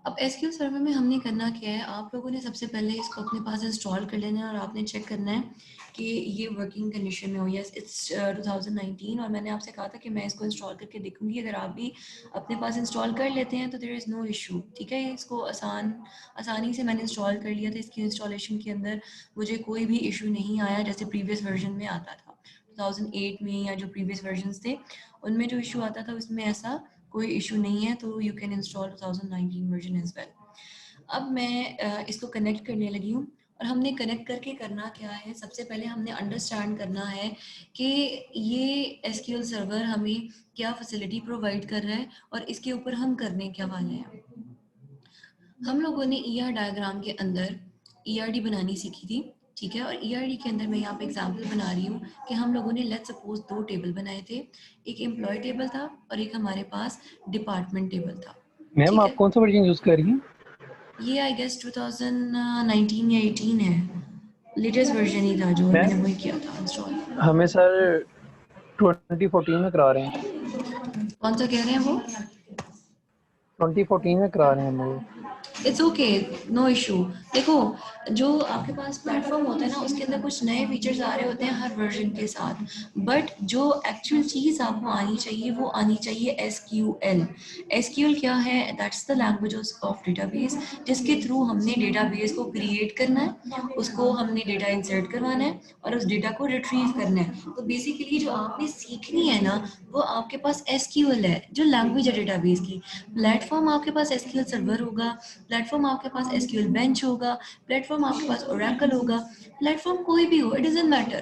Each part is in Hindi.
अब एसक्यूएल सर्वर में हमने करना क्या है, आप लोगों ने सबसे पहले इसको अपने पास इंस्टॉल कर लेना है और आपने चेक करना है कि ये वर्किंग कंडीशन में हो। यस, इट्स 2019 और मैंने आपसे कहा था कि मैं इसको इंस्टॉल करके देखूंगी। अगर आप भी अपने पास इंस्टॉल कर लेते हैं तो देयर इज़ नो इशू, ठीक है। इसको आसानी से मैंने इंस्टॉल कर लिया था। इसकी इंस्टॉलेशन के अंदर मुझे कोई भी इशू नहीं आया जैसे प्रीवियस वर्जन में आता था। 2008 में या जो प्रीवियस वर्जन्स थे उनमें जो इशू आता था उसमें ऐसा कोई इशू नहीं है, तो you can install 2019 version as well. अब मैं इसको कनेक्ट करने लगी हूँ और हमने कनेक्ट करके करना क्या है, सबसे पहले हमने अंडरस्टैंड करना है कि ये एसक्यूएल सर्वर हमें क्या फैसिलिटी प्रोवाइड कर रहा है और इसके ऊपर हम करने क्या वाले हैं। हम लोगों ने ईआर डायग्राम के अंदर ईआरडी बनानी सीखी थी, ठीक है। और ईआरडी के अंदर मैं यहाँ पे एग्जांपल बना रही हूँ कि हम लोगों ने लेट्स सपोज 2 टेबल बनाए थे। एक एम्प्लॉय टेबल था और एक हमारे पास डिपार्टमेंट टेबल था, मैम ठीक आप है। कौन सा वर्जन यूज कर रही हैं? ये आई गेस 2019 या 18 है, लेटेस्ट वर्जन ही था जो मैंने मैम वही किया था इंस्टॉल। हमें सर 2014 में करा रहे हैं। कौन सा कह रहे हैं वो? 2014 में करा रहे हैं हम वो। It's okay, no issue. देखो, जो आपके पास प्लेटफॉर्म होता है ना उसके अंदर कुछ नए फीचर्स आ रहे होते हैं हर वर्जन के साथ, बट जो एक्चुअल चीज़ आपको आनी चाहिए वो आनी चाहिए एसक्यूएल। एसक्यूएल क्या है? That's the language of database, जिसके थ्रू हमने डेटाबेस को क्रिएट करना है, उसको हमने डेटा इंसर्ट करवाना है और उस डेटा को रिट्रीव करना है। तो बेसिकली जो आपने सीखनी है ना वो आपके पास एसक्यूएल है, जो लैंग्वेज है डेटाबेस की। प्लेटफॉर्म आपके पास एसक्यूएल सर्वर होगा, प्लेटफॉर्म आपके पास एसक्यूएल बेंच होगा, प्लेटफॉर्म आपके पास ओरेकल होगा, प्लेटफॉर्म कोई भी हो, it doesn't matter.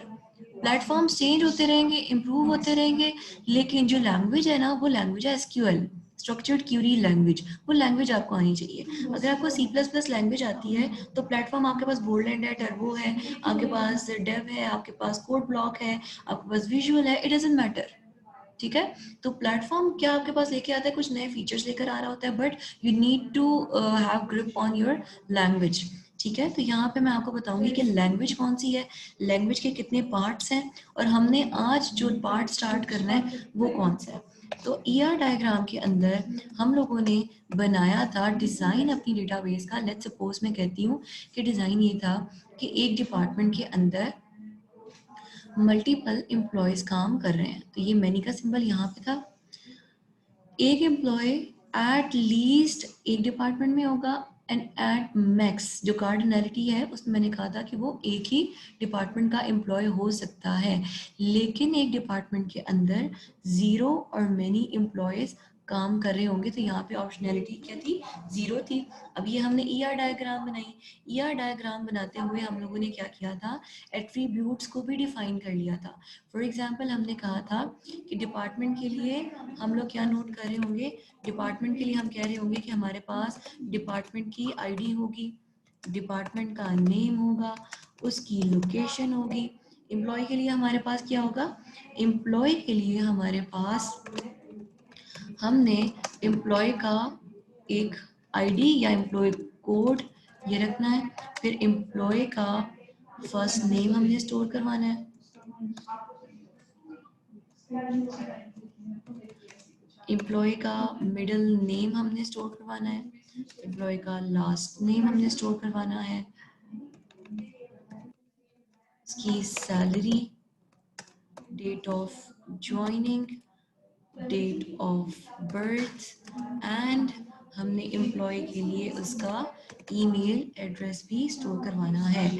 Platform change होते रहेंगे, इम्प्रूव होते रहेंगे, लेकिन जो लैंग्वेज है ना वो लैंग्वेज है एसक्यूएल, स्ट्रक्चर्ड क्यूरी लैंग्वेज। वो लैंग्वेज आपको आनी चाहिए। अगर आपको सी प्लस प्लस लैंग्वेज आती है तो प्लेटफॉर्म आपके पास गोल्डन है, टर्बो है, आपके पास डेव है, आपके पास कोड ब्लॉक है, आपके पास विजुअल है, इट डजंट मैटर, ठीक है। तो प्लेटफॉर्म क्या आपके पास लेके आता है, कुछ नए फीचर्स लेकर आ रहा होता है, but you need to have grip on your language, ठीक है। तो यहाँ पे मैं आपको बताऊंगी कि लैंग्वेज कौन सी है, लैंग्वेज के कितने पार्ट्स हैं और हमने आज जो पार्ट स्टार्ट करना है वो कौन सा है। तो ईआर डायग्राम के अंदर हम लोगों ने बनाया था डिज़ाइन अपनी डेटाबेस का। लेट्स सपोज मैं कहती हूँ कि डिज़ाइन ये था कि एक डिपार्टमेंट के अंदर मल्टीपल एम्प्लॉयज काम कर रहे हैं। तो ये मैनी का सिंबल यहाँ पे था। एक एम्प्लॉय एट लीस्ट एक डिपार्टमेंट में होगा एंड एट मैक्स जो कार्डिनलिटी है उसमें मैंने कहा था कि वो एक ही डिपार्टमेंट का एम्प्लॉय हो सकता है, लेकिन एक डिपार्टमेंट के अंदर 0 और मैनी एम्प्लॉयज काम कर रहे होंगे। तो यहाँ पे ऑप्शनैलिटी क्या थी? 0 थी। अब ये हमने ईआर डायग्राम बनाई। ईआर डायग्राम बनाते हुए हम लोगों ने क्या किया था, एट्रीब्यूट्स को भी डिफाइन कर लिया था। फॉर एग्जाम्पल हमने कहा था कि डिपार्टमेंट के लिए हम लोग क्या नोट कर रहे होंगे, डिपार्टमेंट के लिए हम कह रहे होंगे कि हमारे पास डिपार्टमेंट की आईडी होगी, डिपार्टमेंट का नेम होगा, उसकी लोकेशन होगी। एम्प्लॉय के लिए हमारे पास क्या होगा, एम्प्लॉय के लिए हमारे पास हमने एम्प्लॉय का एक आईडी या एम्प्लॉय कोड ये रखना है, फिर एम्प्लॉय का फर्स्ट नेम हमने स्टोर करवाना है, एम्प्लॉय का मिडिल नेम हमने स्टोर करवाना है, एम्प्लॉय का लास्ट नेम हमने स्टोर करवाना है, इसकी salary, date of joining, date of birth and हमने एम्प्लॉय के लिए उसका ईमेल एड्रेस भी स्टोर करवाना है।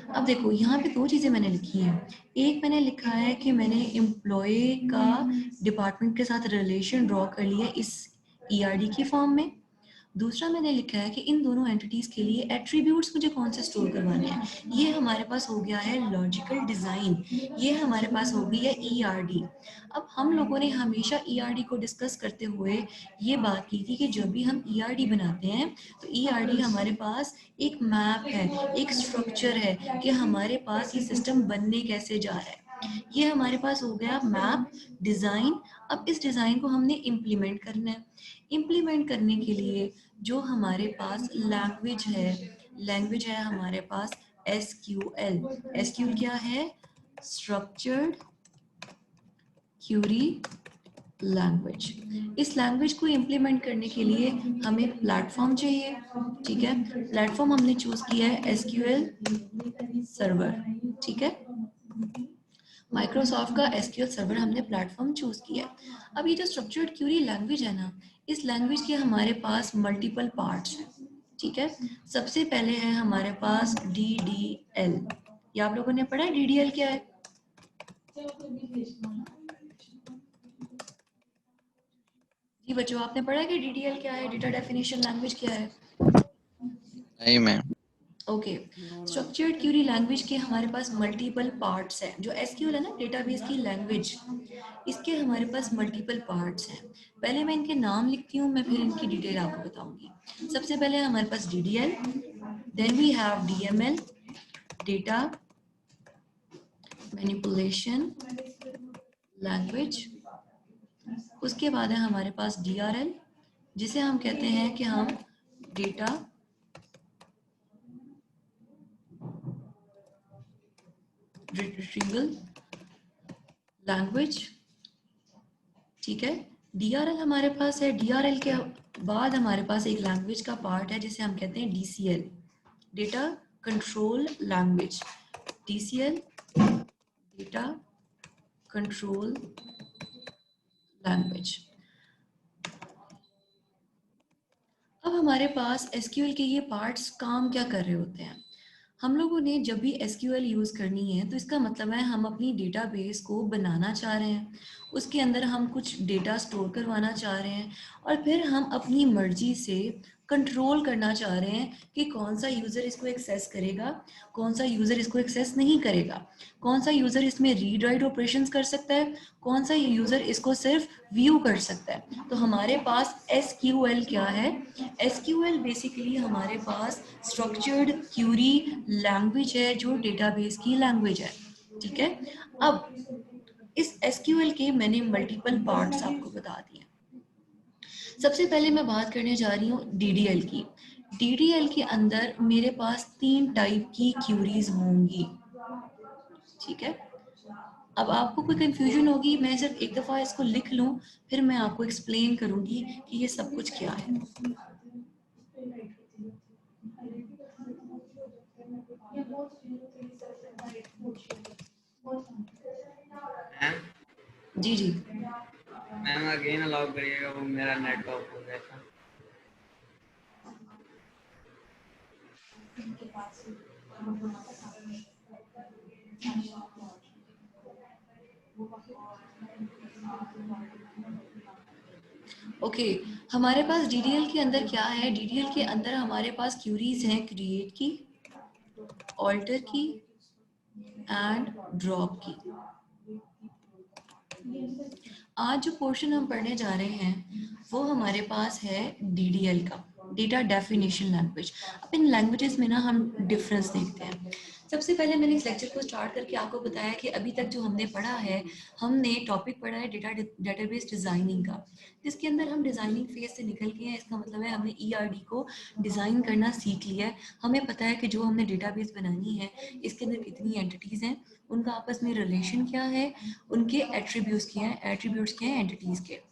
अब देखो यहाँ पे 2 चीज़ें मैंने लिखी हैं। एक मैंने लिखा है कि मैंने एम्प्लॉय का डिपार्टमेंट के साथ रिलेशन ड्रॉ कर लिया इस ईआरडी की फॉर्म में। दूसरा मैंने लिखा है कि इन दोनों एंटिटीज के लिए एट्रीब्यूट्स मुझे कौन से स्टोर करवाने हैं। ये हमारे पास हो गया है लॉजिकल डिजाइन, ये हमारे पास हो गई है ईआरडी। अब हम लोगों ने हमेशा ईआरडी को डिस्कस करते हुए ये बात की थी कि जब भी हम ईआरडी बनाते हैं तो ईआरडी हमारे पास एक मैप है, एक स्ट्रक्चर है कि हमारे पास ये सिस्टम बनने कैसे जा रहा है। ये हमारे पास हो गया मैप, डिजाइन। अब इस डिजाइन को हमने इम्प्लीमेंट करना है। इम्प्लीमेंट करने के लिए जो हमारे पास लैंग्वेज है हमारे पास एसक्यूएल। एसक्यूएल क्या है? Structured Curie language. इस लैंग्वेज को इम्प्लीमेंट करने के लिए हमें प्लेटफॉर्म चाहिए, ठीक है। प्लेटफॉर्म हमने चूज किया है एसक्यूएल सर्वर, ठीक है। माइक्रोसॉफ्ट का एसक्यूएल सर्वर हमने प्लेटफॉर्म चूज किया है। अब ये जो स्ट्रक्चर्ड क्यूरी लैंग्वेज है ना, इस लैंग्वेज के हमारे पास मल्टीपल पार्ट्स हैं, ठीक है। सबसे पहले है हमारे पास DDL। ये आप लोगों ने पढ़ा है DDL क्या है? जी बच्चों, आपने पढ़ा है कि DDL क्या है, डेटा डेफिनेशन लैंग्वेज क्या है? नहीं ma'am. Okay, structured Curie language के हमारे पास मल्टीपल पार्ट्स हैं। जो एसक्यूएल है ना, डेटाबेस की लैंग्वेज, इसके हमारे पास मल्टीपल पार्ट्स हैं। पहले मैं इनके नाम लिखती हूँ, मैं फिर इनकी डिटेल आपको बताऊंगी। सबसे पहले हमारे पास DDL, then we have DML, data manipulation language. उसके बाद है हमारे पास DRL, जिसे हम कहते हैं कि हम डेटा रिट्रीवल लैंग्वेज, ठीक है। DRL हमारे पास है। DRL के बाद हमारे पास एक लैंग्वेज का पार्ट है जिसे हम कहते हैं DCL, data control language. DCL, data control language. अब हमारे पास SQL के ये पार्ट्स काम क्या कर रहे होते हैं? हम लोगों ने जब भी SQL यूज़ करनी है तो इसका मतलब है हम अपनी डेटाबेस को बनाना चाह रहे हैं, उसके अंदर हम कुछ डेटा स्टोर करवाना चाह रहे हैं, और फिर हम अपनी मर्जी से कंट्रोल करना चाह रहे हैं कि कौन सा यूज़र इसको एक्सेस करेगा, कौन सा यूज़र इसको एक्सेस नहीं करेगा, कौन सा यूज़र इसमें रीड राइट ऑपरेशंस कर सकता है, कौन सा यूज़र इसको सिर्फ व्यू कर सकता है। तो हमारे पास SQL क्या है? SQL बेसिकली हमारे पास स्ट्रक्चर्ड क्यूरी लैंग्वेज है, जो डेटाबेस की लैंग्वेज है, ठीक है। अब इस SQL के मैंने मल्टीपल पार्ट्स आपको बता दिए। सबसे पहले मैं बात करने जा रही हूँ DDL की। DDL के अंदर मेरे पास 3 टाइप की क्यूरीज होंगी, ठीक है। अब आपको कोई कंफ्यूजन होगी, मैं सिर्फ एक दफ़ा इसको लिख लूँ, फिर मैं आपको एक्सप्लेन करूँगी कि ये सब कुछ क्या है। जी जी। मैम अगेन अलाउ करिएगा, वो मेरा नेट ऑफ हो गया था। ओके, हमारे पास DDL के अंदर क्या है? DDL के अंदर हमारे पास क्यूरीज हैं क्रिएट की, ऑल्टर की एंड ड्रॉप की। आज जो पोर्शन हम पढ़ने जा रहे हैं वो हमारे पास है DDL का, डेटा डेफिनेशन लैंग्वेज। अब इन लैंग्वेजेस में ना हम डिफरेंस देखते हैं। सबसे पहले मैंने इस लेक्चर को स्टार्ट करके आपको बताया कि अभी तक जो हमने पढ़ा है, हमने टॉपिक पढ़ा है डेटाबेस डिज़ाइनिंग का, जिसके अंदर हम डिज़ाइनिंग फेज से निकल के हैं। इसका मतलब है हमने ERD को डिज़ाइन करना सीख लिया है। हमें पता है कि जो हमने डेटाबेस बनानी है, इसके अंदर कितनी एंटिटीज़ हैं, उनका आपस में रिलेशन क्या है, उनके एट्रीब्यूट्स क्या हैं एंटिटीज़ के।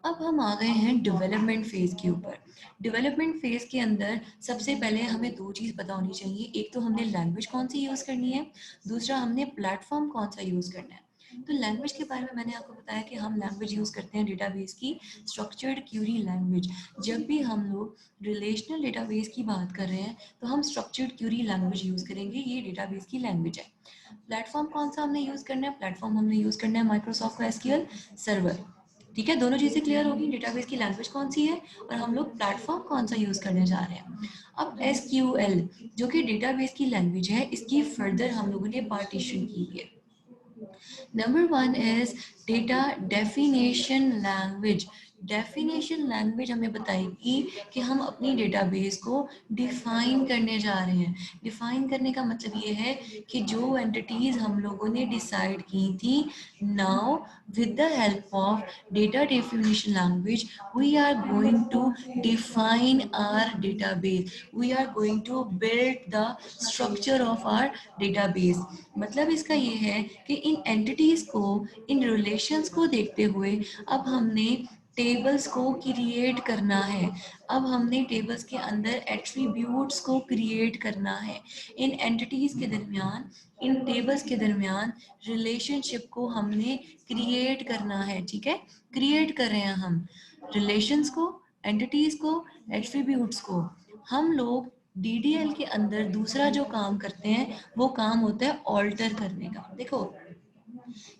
अब हम आ गए हैं डेवलपमेंट फेज के ऊपर। डेवलपमेंट फेज के अंदर सबसे पहले हमें 2 चीज़ पता होनी चाहिए। एक तो हमने लैंग्वेज कौन सी यूज़ करनी है, दूसरा हमने प्लेटफॉर्म कौन सा यूज़ करना है। तो लैंग्वेज के बारे में मैंने आपको बताया कि हम लैंग्वेज यूज़ करते हैं डेटाबेस की, स्ट्रक्चर्ड क्यूरी लैंग्वेज। जब भी हम लोग रिलेशनल डेटाबेस की बात कर रहे हैं तो हम स्ट्रक्चर्ड क्यूरी लैंग्वेज यूज़ करेंगे, ये डेटाबेस की लैंग्वेज है। प्लेटफॉर्म कौन सा हमने यूज़ करना है? प्लेटफॉर्म हमने यूज़ करना है माइक्रोसॉफ्ट का SQL सर्वर, ठीक है। दोनों चीज़ें क्लियर होगी, डेटाबेस की लैंग्वेज कौन सी है और हम लोग प्लेटफॉर्म कौन सा यूज़ करने जा रहे हैं। अब SQL जो कि डेटाबेस की लैंग्वेज है, इसकी फर्दर हम लोगों ने पार्टीशन की है। Number 1 is data definition language. Definition language हमें बताएगी कि हम अपनी डेटाबेस को डिफाइन करने जा रहे हैं। डिफाइन करने का मतलब ये है कि जो एंटिटीज हम लोगों ने डिसाइड की थी, now with the help of data definition language we are going to define our database, we are going to build the structure of our database. मतलब इसका ये है कि इन एंटिटीज को, इन रिलेशंस को देखते हुए अब हमने टेबल्स को क्रिएट करना है। अब हमने टेबल्स के अंदर एट्रीब्यूट्स को क्रिएट करना है। इन एंटिटीज के दरमियान, इन टेबल्स के दरमियान रिलेशनशिप को हमने क्रिएट करना है। ठीक है, क्रिएट कर रहे हैं हम रिलेशंस को, एंटिटीज को, एट्रीब्यूट्स को। हम लोग डीडीएल के अंदर दूसरा जो काम करते हैं वो काम होता है ऑल्टर करने का। देखो,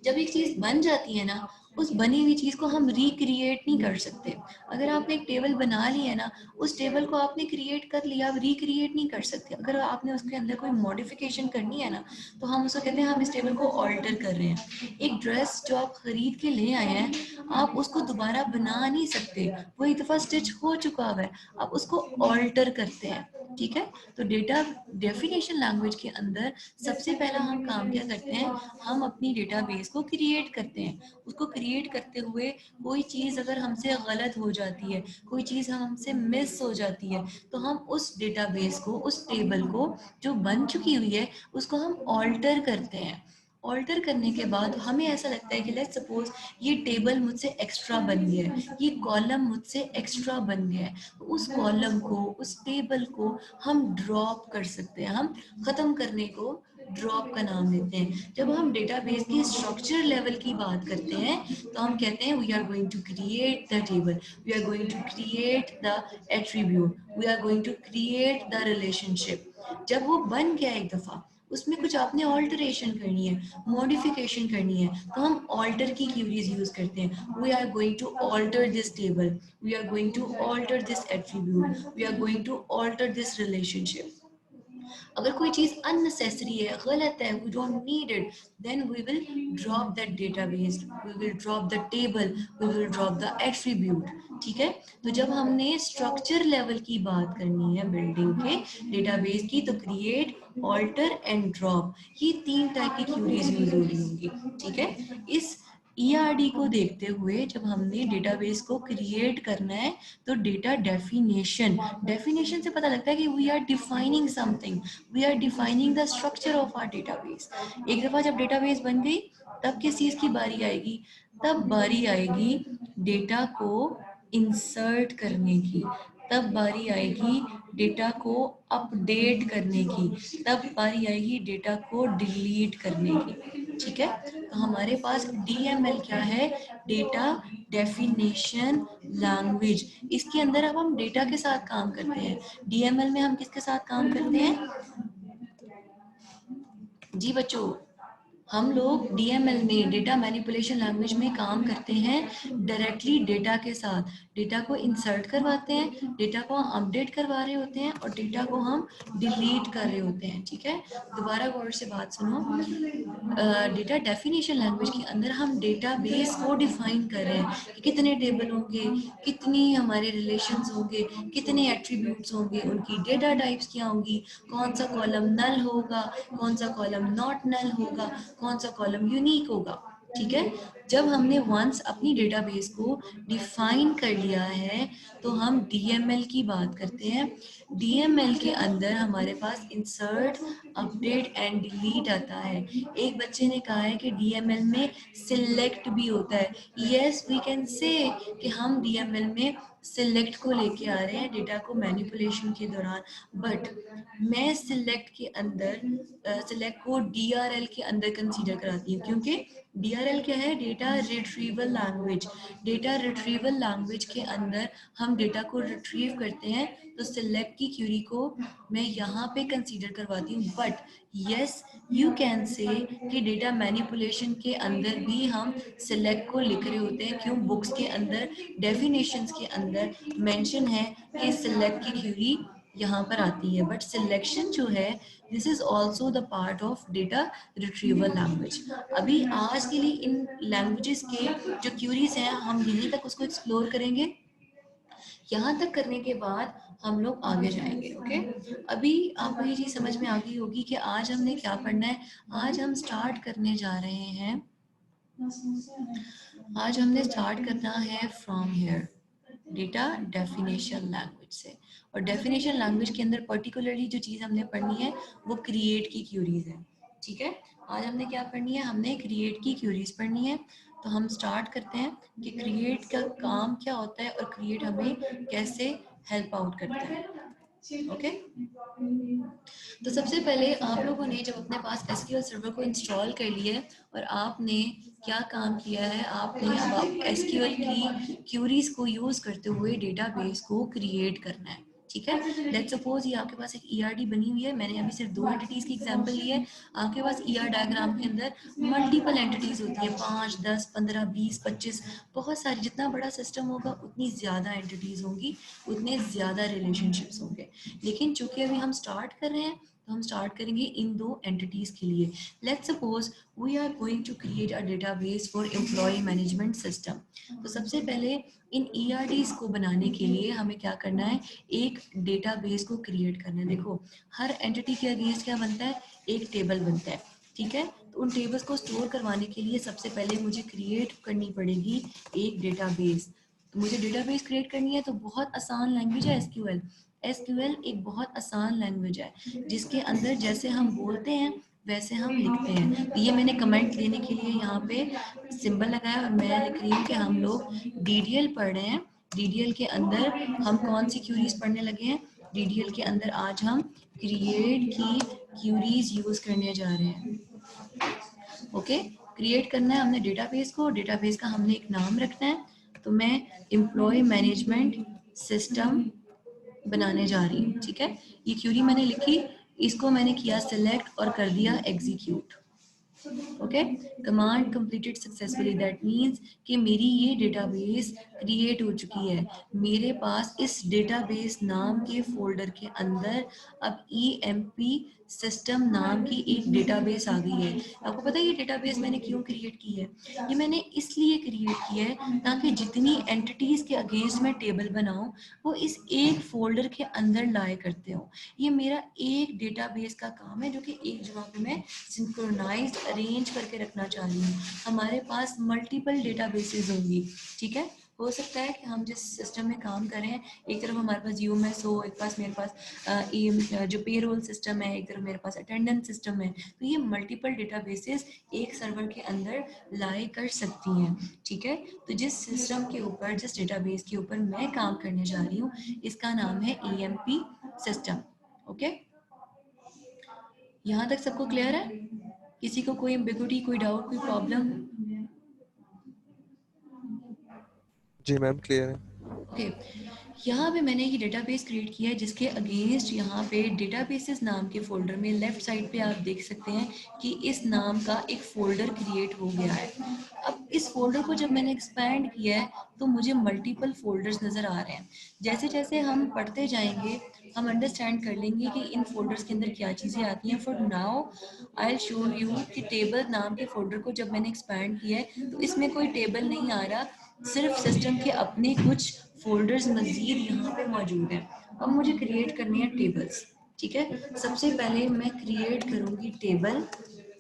जब एक चीज बन जाती है ना, उस बनी हुई चीज को हम रिक्रिएट नहीं कर सकते। अगर आपने एक टेबल बना ली है ना, उस टेबल को आपने क्रिएट कर लिया, आप रिक्रिएट नहीं कर सकते। अगर आपने उसके अंदर कोई मॉडिफिकेशन करनी है ना, तो हम उसको कहते हैं हम इस टेबल को ऑल्टर कर रहे हैं। एक ड्रेस जो आप खरीद के ले आए हैं, आप उसको दोबारा बना नहीं सकते, वो एक दफा स्टिच हो चुका हुआ है, आप उसको ऑल्टर करते हैं। ठीक है, तो डेटा डेफिनेशन लैंग्वेज के अंदर सबसे पहला हम काम क्या करते हैं, हम अपनी डेटाबेस को क्रिएट करते हैं। उसको क्रिएट करते हुए कोई चीज अगर हमसे गलत हो जाती है, कोई चीज हमसे मिस हो जाती है, तो हम उस डेटाबेस को, उस टेबल को जो बन चुकी हुई है, उसको हम ऑल्टर करते हैं। ऑल्टर करने के बाद हमें ऐसा लगता है कि लेट्स सपोज ये टेबल मुझसे एक्स्ट्रा बन गया है, ये कॉलम मुझसे एक्स्ट्रा बन गया है, तो उस कॉलम को, उस टेबल को हम ड्रॉप कर सकते हैं। हम खत्म करने को ड्रॉप का नाम देते हैं। जब हम डेटाबेस की स्ट्रक्चर लेवल की बात करते हैं, तो हम कहते हैं we are going to create the table, we are going to create the attribute, we are going to create the relationship. जब वो बन गया एक दफा, उसमें कुछ आपने ऑल्टरेशन करनी है, मॉडिफिकेशन करनी है, तो हम ऑल्टर की क्यूरीज यूज करते हैं। We are going to alter this table, we are going to alter this attribute, we are going to alter this relationship. अगर कोई चीज अननेसेसरी है, गलत है, we don't need it, then we will drop that database, we will drop the table, we will drop the attribute. ठीक है, तो जब हमने स्ट्रक्चर लेवल की बात करनी है बिल्डिंग के डेटाबेस की, तो क्रिएट, ऑल्टर एंड ड्रॉप, ये 3 टाइप की क्यूरीज यूज हो रही होंगी। ठीक है, इस ईआरडी को देखते हुए जब हमने डेटाबेस को क्रिएट करना है, तो डेटा डेफिनेशन, डेफिनेशन से पता लगता है कि we are defining something, we are defining the structure of our database. एक दफा जब डेटाबेस बन गई, तब किस चीज की बारी आएगी, तब बारी आएगी डेटा को इंसर्ट करने की, तब बारी आएगी डेटा को अपडेट करने की, तब बारी आएगी डेटा को डिलीट करने की। ठीक है, तो हमारे पास डीएमएल क्या है, डेटा डेफिनेशन लैंग्वेज। इसके अंदर अब हम डेटा के साथ काम करते हैं। डीएमएल में हम किसके साथ काम करते हैं जी बच्चों, हम लोग डीएमएल में, डेटा मैनिपुलेशन लैंग्वेज में काम करते हैं डायरेक्टली डेटा के साथ। डेटा को इंसर्ट करवाते हैं, डेटा को हम अपडेट करवा रहे होते हैं, और डेटा को हम डिलीट कर रहे होते हैं। ठीक है, दोबारा गौर से बात सुनो। डेटा डेफिनेशन लैंग्वेज के अंदर हम डेटाबेस को डिफाइन कर रहे हैं कि कितने टेबल होंगे, कितनी हमारे रिलेशंस होंगे, कितने एट्रीब्यूट्स होंगे, उनकी डेटा टाइप्स क्या होंगी, कौन सा कॉलम नल होगा, कौन सा कॉलम नॉट नल होगा, कौन सा कॉलम यूनिक होगा। ठीक है, जब हमने वंस अपनी डेटाबेस को डिफाइन कर लिया है, तो हम डीएमएल की बात करते हैं। डीएमएल के अंदर हमारे पास इंसर्ट, अपडेट एंड डिलीट आता है। एक बच्चे ने कहा है कि डीएमएल में सिलेक्ट भी होता है। यस, वी कैन से कि हम डीएमएल में सिलेक्ट को लेके आ रहे हैं डेटा को मैनिपुलेशन के दौरान, बट मैं सिलेक्ट के अंदर, सिलेक्ट को डीआरएल के अंदर कंसीडर कराती हूँ, क्योंकि डीआरएल क्या है, data retrieval language. Data retrieval language के अंदर हम डेटा को रिट्रीव करते हैं, तो सिलेक्ट की क्यूरी को मैं यहाँ पे कंसीडर करवाती हूँ। But yes, you can say कि डेटा मैनिपुलेशन के अंदर भी हम सिलेक्ट को लिख रहे होते हैं। क्यों, बुक्स के अंदर डेफिनेशंस के अंदर मेंशन है कि सिलेक्ट की क्यूरी यहाँ पर आती है, बट सिलेक्शन जो है this is also the part of data retrieval language. अभी आज के लिए इन लैंग्वेजेस के जो क्यूरीज हैं हम यहीं तक उसको एक्सप्लोर करेंगे। यहाँ तक करने के बाद हम लोग आगे जाएंगे। ओके, अभी आपको ये चीज समझ में आ गई होगी कि आज हमने क्या पढ़ना है। आज हम स्टार्ट करने जा रहे हैं, आज हमने स्टार्ट करना है from here, data definition language से। और डेफिनेशन लैंग्वेज के अंदर पर्टिकुलरली जो चीज़ हमने पढ़नी है वो क्रिएट की क्यूरीज है। ठीक है, आज हमने क्या पढ़नी है, हमने क्रिएट की क्यूरीज पढ़नी है। तो हम स्टार्ट करते हैं कि क्रिएट का काम क्या होता है और क्रिएट हमें कैसे हेल्प आउट करता है। ओके, तो सबसे पहले आप लोगों ने जब अपने पास एसक्यूएल सर्वर को इंस्टॉल कर लिया है और आपने क्या काम किया है, आपने अब एसक्यूएल की क्यूरीज को यूज करते हुए डेटाबेस को क्रिएट करना है। ठीक है, लेट्स सपोज ये आपके पास एक ईआरडी बनी हुई है। मैंने अभी सिर्फ 2 एंटिटीज की एग्जांपल ली है। आपके पास ईआर डायग्राम के अंदर मल्टीपल एंटिटीज होती है, 5, 10, 15, 20, 25, बहुत सारी। जितना बड़ा सिस्टम होगा उतनी ज्यादा एंटिटीज होंगी, उतने ज्यादा रिलेशनशिप्स होंगे। लेकिन चूंकि अभी हम स्टार्ट कर रहे हैं तो हम स्टार्ट करेंगे इन 2 एंटिटीज के लिए। Let's suppose we are going to create a database for employ management system. तो सबसे पहले इन ईआरडीज को बनाने के लिए हमें क्या करना है, एक डेटाबेस को क्रिएट करना है। देखो, हर एंटिटी के अगेंस्ट क्या बनता है, एक टेबल बनता है। ठीक है, तो उन टेबल्स को स्टोर करवाने के लिए सबसे पहले मुझे क्रिएट करनी पड़ेगी एक डेटाबेस। तो मुझे डेटाबेस क्रिएट करनी है तो बहुत आसान लैंग्वेज है एसक्यूएल। एसक्यूएल एक बहुत आसान लैंग्वेज है जिसके अंदर जैसे हम बोलते हैं वैसे हम लिखते हैं। तो ये मैंने कमेंट देने के लिए यहाँ पे सिंबल लगाया और मैं लिख रही हूँ कि हम लोग डीडीएल पढ़ रहे हैं। डीडीएल के अंदर हम कौन सी क्यूरीज पढ़ने लगे हैं, डीडीएल के अंदर आज हम क्रिएट की क्यूरीज यूज करने जा रहे हैं। ओके, क्रिएट करना है हमने डेटाबेस को, डेटाबेस का हमने एक नाम रखना है। तो मैं एम्प्लॉय मैनेजमेंट सिस्टम बनाने जा रही हूँ। ठीक है, ये क्यूरी मैंने लिखी, इसको मैंने किया सिलेक्ट और कर दिया execute. Okay, command completed successfully, that means कि मेरी ये डेटाबेस क्रिएट हो चुकी है। मेरे पास इस डेटाबेस नाम के फोल्डर के अंदर अब ईएमपी सिस्टम नाम की एक डेटाबेस आ गई है। आपको पता है ये डेटाबेस मैंने क्यों क्रिएट की है, ये मैंने इसलिए क्रिएट की है ताकि जितनी एंटिटीज के अगेंस्ट मैं टेबल बनाऊं वो इस एक फोल्डर के अंदर लाए करते हो। ये मेरा एक डेटाबेस का काम है जो कि एक जगह पे मैं सिंक्रोनाइज्ड अरेंज करके रखना चाह रही हूँ। हमारे पास मल्टीपल डेटाबेसेस होंगी। ठीक है, हो सकता है कि हम जिस सिस्टम में काम कर रहे हैं, एक तरफ हमारे पास यूएमएस हो, एक पास मेरे पास जो पेरोल सिस्टम है, एक तरफ मेरे पास अटेंडेंस सिस्टम है। तो ये मल्टीपल डेटाबेसेस एक सर्वर के अंदर लाई कर सकती हैं। ठीक है, तो जिस सिस्टम के ऊपर, जिस डेटाबेस के ऊपर मैं काम करने जा रही हूँ, इसका नाम है ईएमपी सिस्टम। ओके, यहाँ तक सबको क्लियर है? किसी को कोई एम्बिगुइटी, कोई डाउट, कोई प्रॉब्लम? जी मैम क्लियर है। ओके, यहाँ पे मैंने ये डेटाबेस क्रिएट किया है जिसके अगेंस्ट यहाँ पे डेटाबेसेस नाम के फोल्डर में लेफ्ट साइड पे आप देख सकते हैं कि इस नाम का एक फोल्डर क्रिएट हो गया है। अब इस फोल्डर को जब मैंने एक्सपैंड किया है तो मुझे मल्टीपल फोल्डर्स नज़र आ रहे हैं। जैसे जैसे हम पढ़ते जाएंगे हम अंडरस्टैंड कर लेंगे कि इन फोल्डर्स के अंदर क्या चीज़ें आती हैं। For now I will show you कि टेबल नाम के फोल्डर को जब मैंने एक्सपैंड किया है तो इसमें कोई टेबल नहीं आ रहा, सिर्फ सिस्टम के अपने कुछ फोल्डर्स मजीद यहाँ पे मौजूद हैं। अब मुझे क्रिएट करनी है टेबल्स। ठीक है, सबसे पहले मैं क्रिएट करूँगी टेबल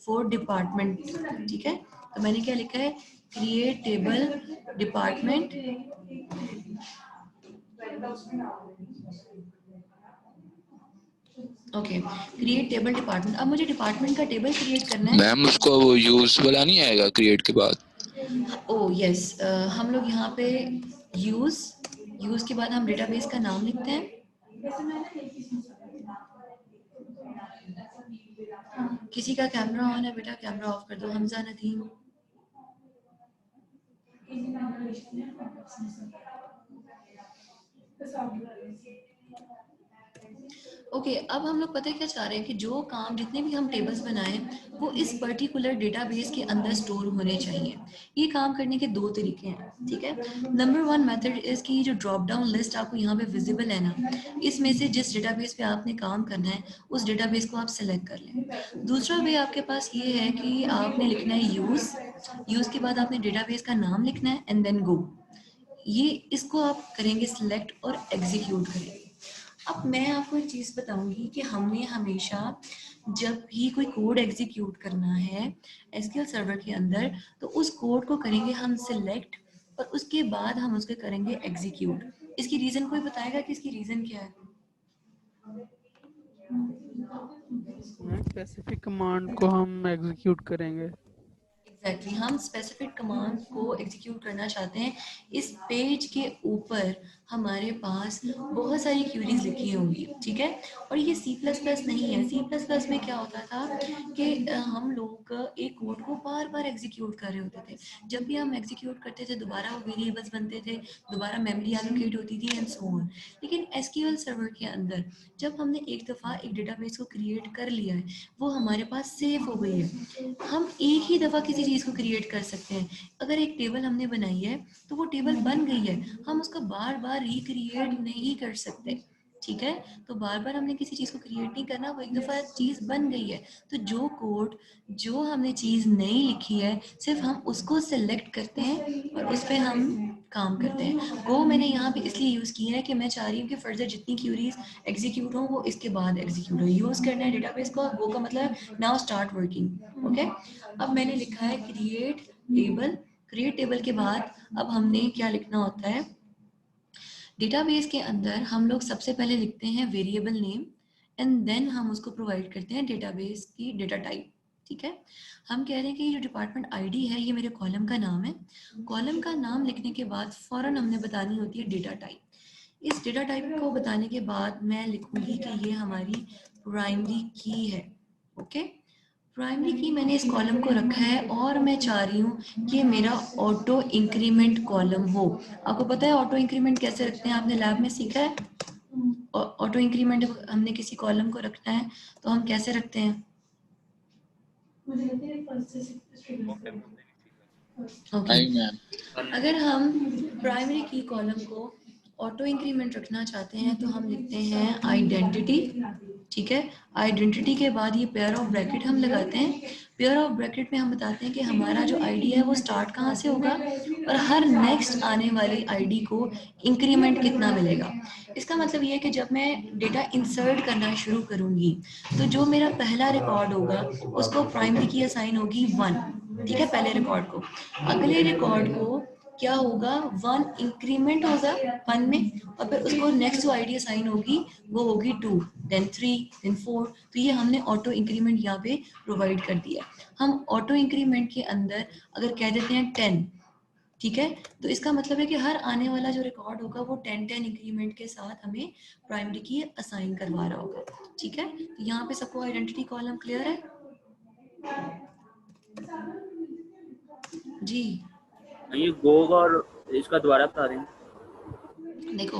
फॉर डिपार्टमेंट। ठीक है, तो मैंने क्या लिखा है, create table department. Okay, create table department. अब मुझे डिपार्टमेंट का टेबल क्रिएट करना है। मैम उसको वो यूज वाला नहीं आएगा क्रिएट के बाद? ओह यस, हम लोग यहाँ पे यूज के बाद हम डेटाबेस का नाम लिखते हैं। किसी का कैमरा ऑन है बेटा, कैमरा ऑफ कर दो। हमजा नदीम, ओके अब हम लोग पता है क्या चाह रहे हैं कि जो काम जितने भी हम टेबल्स बनाएं वो इस पर्टिकुलर डेटाबेस के अंदर स्टोर होने चाहिए। ये काम करने के दो तरीके हैं, ठीक है। नंबर वन मेथड इज कि जो ड्रॉप डाउन लिस्ट आपको यहाँ पे विजिबल है ना, इसमें से जिस डेटाबेस पे आपने काम करना है उस डेटाबेस को आप सिलेक्ट कर लें। दूसरा वे आपके पास ये है कि आपने लिखना है यूज़ के बाद आपने डेटाबेस का नाम लिखना है एंड देन गो। ये इसको आप करेंगे सिलेक्ट और एग्जीक्यूट करेंगे। अब मैं आपको एक चीज़ बताऊंगी कि हमने हमेशा जब भी कोई कोड एग्जीक्यूट करना है एसक्यूएल सर्वर के अंदर तो उस कोड को करेंगे हम सिलेक्ट और उसके बाद हम उसके करेंगे एग्जीक्यूट। इसकी रीज़न कोई बताएगा कि इसकी रीज़न क्या है? स्पेसिफिक कमांड को हम एग्जीक्यूट करेंगे। एग्जैक्टली हम स्पेसिफिक कमांड को एग्जीक्यूट करना चाहते हैं। इस पेज के ऊपर हमारे पास बहुत सारी क्यूरीज लिखी होंगी, ठीक है। और ये C++ नहीं है। C++ में क्या होता था कि हम लोग एक कोड को बार बार एग्जीक्यूट कर रहे होते थे। जब भी हम एग्जीक्यूट करते थे दोबारा वो वेरिएबल्स बनते थे, दोबारा मेमोरी एलोकेट होती थी एंड सो ऑन। लेकिन एसक्यूएल सर्वर के अंदर जब हमने एक दफ़ा एक डेटाबेस को क्रिएट कर लिया है वो हमारे पास सेव हो गई है। हम एक ही दफ़ा किसी चीज़ को क्रिएट कर सकते हैं। अगर एक टेबल हमने बनाई है तो वो टेबल बन गई है, हम उसका बार बार रिक्रिएट नहीं कर सकते, ठीक है। तो बार बार हमने किसी चीज़ को क्रिएट नहीं करना, वो एक दफ़ा चीज़ बन गई है। तो जो कोड जो हमने चीज़ नहीं लिखी है सिर्फ हम उसको सिलेक्ट करते हैं और उस पर हम काम करते हैं। गो मैंने यहाँ पे इसलिए यूज़ किया है कि मैं चाह रही हूँ कि फर्दर जितनी क्यूरीज एग्जीक्यूट हो वो इसके बाद एग्जीक्यूट हो। यूज़ करना है डेटाबेस को, गो का मतलब नाउ स्टार्ट वर्किंग। ओके अब मैंने लिखा है क्रिएट टेबल। क्रिएट टेबल के बाद अब हमने क्या लिखना होता है, डेटाबेस के अंदर हम लोग सबसे पहले लिखते हैं वेरिएबल नेम एंड देन हम उसको प्रोवाइड करते हैं डेटाबेस की डेटा टाइप, ठीक है। हम कह रहे हैं कि ये जो डिपार्टमेंट आईडी है ये मेरे कॉलम का नाम है। कॉलम का नाम लिखने के बाद फौरन हमने बतानी होती है डेटा टाइप। इस डेटा टाइप को बताने के बाद मैं लिखूंगी कि ये हमारी प्राइमरी की है। ओके प्राइमरी की मैंने इस कॉलम को रखा है और मैं चाह रही हूँ कि मेरा ऑटो इंक्रीमेंट कॉलम हो। आपको पता है ऑटो इंक्रीमेंट कैसे रखते हैं, आपने लैब में सीखा है। ऑटो इंक्रीमेंट हमने किसी कॉलम को रखना है तो हम कैसे रखते हैं? ओके नहीं मैम। अगर हम प्राइमरी की कॉलम को ऑटो इंक्रीमेंट रखना चाहते हैं तो हम लिखते हैं आइडेंटिटी, ठीक है। आइडेंटिटी के बाद ये पेयर ऑफ ब्रैकेट हम लगाते हैं। पेयर ऑफ ब्रैकेट में हम बताते हैं कि हमारा जो आईडी है वो स्टार्ट कहाँ से होगा और हर नेक्स्ट आने वाली आईडी को इंक्रीमेंट कितना मिलेगा। इसका मतलब ये है कि जब मैं डेटा इंसर्ट करना शुरू करूँगी तो जो मेरा पहला रिकॉर्ड होगा उसको प्राइमरी की असाइन होगी 1, ठीक है, पहले रिकॉर्ड को। अगले रिकॉर्ड को क्या होगा 1 इंक्रीमेंट होगा 1 में और फिर उसको नेक्स्ट जो आईडी असाइन होगी वो होगी 2, देन 3, देन 4। तो ये हमने ऑटो इंक्रीमेंट यहाँ पे प्रोवाइड कर दिया। हम ऑटो इंक्रीमेंट के अंदर अगर कह देते हैं 10, ठीक है, तो इसका मतलब है कि हर आने वाला जो रिकॉर्ड होगा वो 10 इंक्रीमेंट के साथ हमें प्राइमरी की असाइन करवा रहा होगा, ठीक है। तो यहाँ पे सबको आइडेंटिटी कॉलम क्लियर है जी। ये गो और इसका दोबारा बता रहे हैं। देखो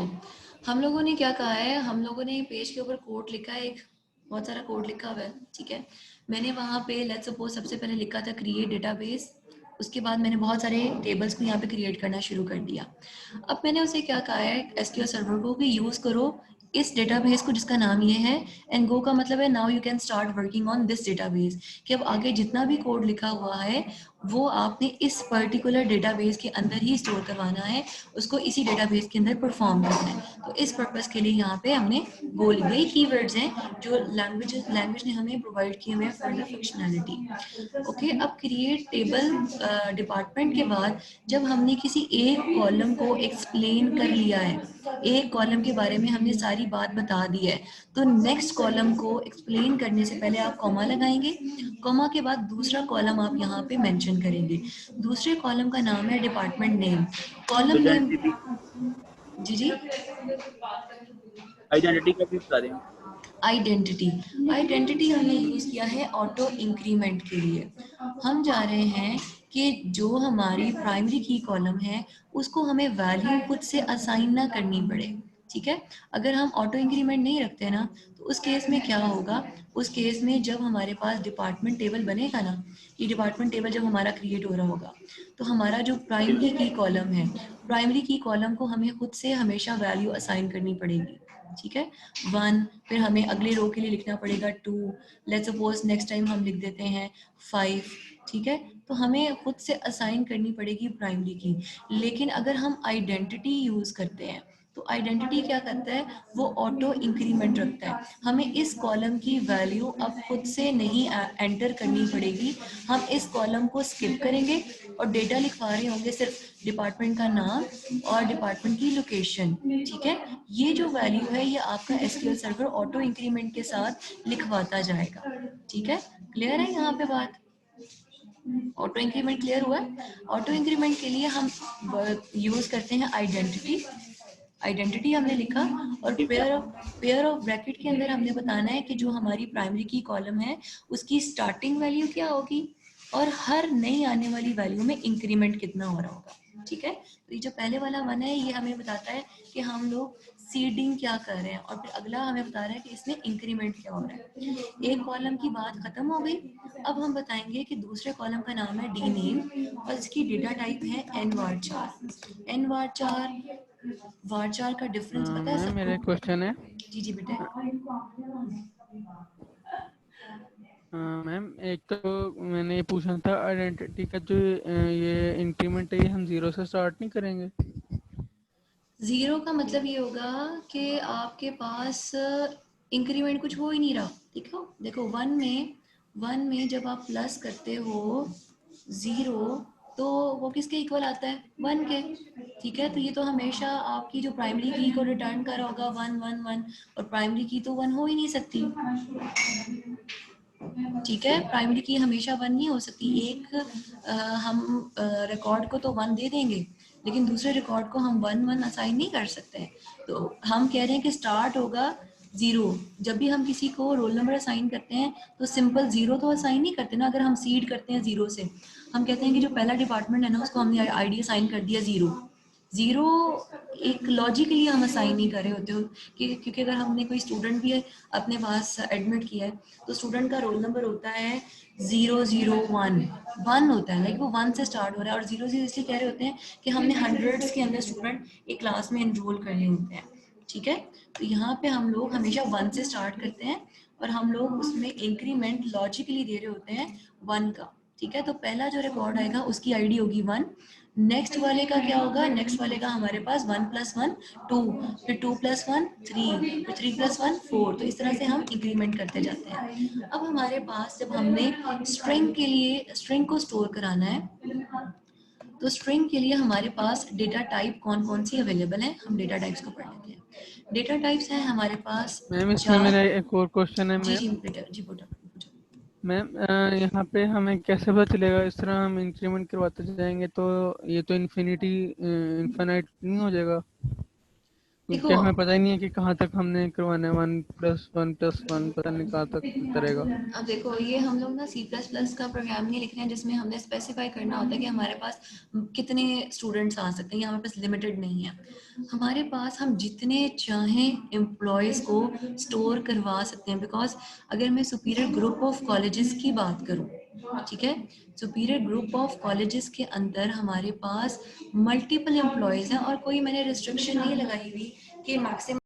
हम लोगों ने क्या कहा है, हम लोगों ने पेज के ऊपर कोड लिखा है, एक बहुत सारा कोड लिखा हुआ है, ठीक है। मैंने वहाँ पे लेट्स सपोज सबसे पहले लिखा था क्रिएट डेटाबेस, उसके बाद मैंने बहुत सारे टेबल्स को यहाँ पे क्रिएट करना शुरू कर दिया। अब मैंने उसे क्या कहा है एसक्यूएल सर्वर को कि यूज़ करो इस डेटाबेस को जिसका नाम ये है एंड गो का मतलब है now you can start working on this database, कि अब आगे जितना भी कोड लिखा हुआ है वो आपने इस पर्टिकुलर डेटाबेस के अंदर ही स्टोर करवाना है, उसको इसी डेटाबेस के अंदर परफॉर्म करना है। तो इस पर्पस के लिए यहाँ पे हमने गो लिखा। ये कीवर्ड्स हैं जो लैंग्वेज ने हमें प्रोवाइड किए हुए हैं फॉर द फंक्शनैलिटी। ओके अब क्रिएट टेबल डिपार्टमेंट के बाद जब हमने किसी एक कॉलम को एक्सप्लेन कर लिया है, एक कॉलम के बारे में हमने सारी बात बता दी है, तो नेक्स्ट कॉलम को एक्सप्लेन करने से पहले आप कॉमा लगाएंगे। कॉमा के बाद दूसरा कॉलम आप यहाँ पे मेंशन करेंगे। दूसरे कॉलम का नाम है डिपार्टमेंट नेम। कॉलम नेम जी जी आइडेंटिटी का भी बता दें। आइडेंटिटी हमने यूज किया है ऑटो इंक्रीमेंट के लिए। हम जा रहे हैं कि जो हमारी प्राइमरी की कॉलम है उसको हमें वैल्यू खुद से असाइन ना करनी पड़े, ठीक है। अगर हम ऑटो इंक्रीमेंट नहीं रखते ना तो उस केस में क्या होगा, उस केस में जब हमारे पास डिपार्टमेंट टेबल बनेगा ना, ये डिपार्टमेंट टेबल जब हमारा क्रिएट हो रहा होगा तो हमारा जो प्राइमरी की कॉलम है, प्राइमरी की कॉलम को हमें खुद से हमेशा वैल्यू असाइन करनी पड़ेगी, ठीक है, 1, फिर हमें अगले रो के लिए लिखना पड़ेगा 2, लेट्स सपोज नेक्स्ट टाइम हम लिख देते हैं 5, ठीक है। तो हमें खुद से असाइन करनी पड़ेगी प्राइमरी की। लेकिन अगर हम आइडेंटिटी यूज करते हैं तो आइडेंटिटी क्या करता है, वो ऑटो इंक्रीमेंट रखता है। हमें इस कॉलम की वैल्यू अब खुद से नहीं एंटर करनी पड़ेगी, हम इस कॉलम को स्किप करेंगे और डेटा लिखवा रहे होंगे सिर्फ डिपार्टमेंट का नाम और डिपार्टमेंट की लोकेशन, ठीक है। ये जो वैल्यू है ये आपका एसक्यूएल सर्वर ऑटो इंक्रीमेंट के साथ लिखवाता जाएगा, ठीक है। क्लियर है यहाँ पे बात? ऑटो इंक्रीमेंट क्लियर हुआ है? ऑटो इंक्रीमेंट के लिए हम यूज करते हैं आइडेंटिटी। आइडेंटिटी हमने लिखा और पेयर ऑफ ब्रैकेट के अंदर हमने बताना है कि जो हमारी प्राइमरी की कॉलम है उसकी स्टार्टिंग वैल्यू क्या होगी और हर नई आने वाली वैल्यू में इंक्रीमेंट कितना हो रहा होगा, ठीक है। तो ये जो पहले वाला वन है ये हमें बताता है कि हम लोग सीडिंग क्या कर रहे हैं और फिर अगला हमें बता रहा है कि इसमें इंक्रीमेंट क्या हो रहा है। एक कॉलम की बात खत्म हो गई। अब हम बताएंगे कि दूसरे कॉलम का नाम है डी नेम और इसकी डेटा टाइप है एन वार 4। एन वार 4 का डिफरेंस पता है मैम मेरा सबको? क्वेश्चन है। जी जी बेटे। मैम एक तो मैंने ये पूछना था आइडेंटिटी का जो ये इंक्रीमेंट है ये हम 0 से स्टार्ट नहीं करेंगे? 0 का मतलब ये होगा कि आपके पास इंक्रीमेंट कुछ हो ही नहीं रहा। देखो 1 में जब आप प्लस करते हो 0 तो वो किसके इक्वल आता है, 1 के, ठीक है। तो ये तो हमेशा आपकी जो प्राइमरी की को रिटर्न कर रहा होगा 1 1 1 और प्राइमरी की तो 1 हो ही नहीं सकती, ठीक है। प्राइमरी की हमेशा 1 नहीं हो सकती। एक हम रिकॉर्ड को तो 1 दे देंगे लेकिन दूसरे रिकॉर्ड को हम 1 1 असाइन नहीं कर सकते हैं। तो हम कह रहे हैं कि स्टार्ट होगा 0। जब भी हम किसी को रोल नंबर असाइन करते हैं तो सिंपल 0 तो असाइन नहीं करते ना। अगर हम सीड करते हैं 0 से, हम कहते हैं कि जो पहला डिपार्टमेंट है ना उसको हमने आईडी असाइन कर दिया 0 एक लॉजिकली हम असाइन नहीं कर रहे होते हो क्योंकि अगर हमने कोई स्टूडेंट भी अपने पास एडमिट किया है तो स्टूडेंट का रोल नंबर होता है 001 होता है, लाइक वो 1 से स्टार्ट हो रहा है। और 0 इसलिए कह रहे होते हैं कि हमने हंड्रेड्स के अंदर स्टूडेंट एक क्लास में एनरोल करने होते हैं, ठीक है। तो यहाँ पे हम लोग हमेशा 1 से स्टार्ट करते हैं और हम लोग उसमें इंक्रीमेंट लॉजिकली दे रहे होते हैं 1 का, ठीक है। तो पहला जो रिकॉर्ड आएगा उसकी आईडी होगी 1। नेक्स्ट वाले का क्या होगा, नेक्स्ट वाले का हमारे पास 1 + 1 2, फिर 2 + 1 3, फिर 3 + 1 4। तो इस तरह से हम इंक्रीमेंट करते जाते हैं। अब हमारे पास जब हमने स्ट्रिंग के लिए स्ट्रिंग को स्टोर कराना है तो स्ट्रिंग के लिए हमारे पास डेटा टाइप कौन कौन सी अवेलेबल है, हम डेटा टाइप्स को पढ़ लेते हैं। डेटा टाइप्स हैं हमारे पास मैम इसमें 4। मेरा एक और क्वेश्चन है जी मैम। जी बेटा जी बेटा। मैम यहाँ पे हमें कैसे पता चलेगा, इस तरह हम इंक्रीमेंट करवाते जाएंगे तो ये तो इन्फिनाइट नहीं हो जाएगा? देखो क्योंकि हमें पता ही नहीं है कि कहाँ तक हमने करवाना है। 1 + 1 + 1 पता नहीं कहाँ तक चलता रहेगा। अब देखो ये हम लोग ना C++ का प्रोग्राम नहीं लिख रहे हैं जिसमें हमने स्पेसिफाई करना होता है कि हमारे पास कितने स्टूडेंट्स आ सकते हैं। हमारे पास लिमिटेड नहीं है, हमारे पास हम जितने चाहें एम्प्लॉयज़ को स्टोर करवा सकते हैं। बिकॉज अगर मैं सुपीरियर ग्रुप ऑफ कॉलेजेस की बात करूँ, ठीक है, सुपीरियर ग्रुप ऑफ कॉलेजेस के अंदर हमारे पास मल्टीपल एम्प्लॉयज़ हैं और कोई मैंने रिस्ट्रिक्शन नहीं लगाई हुई कि मैक्सिमम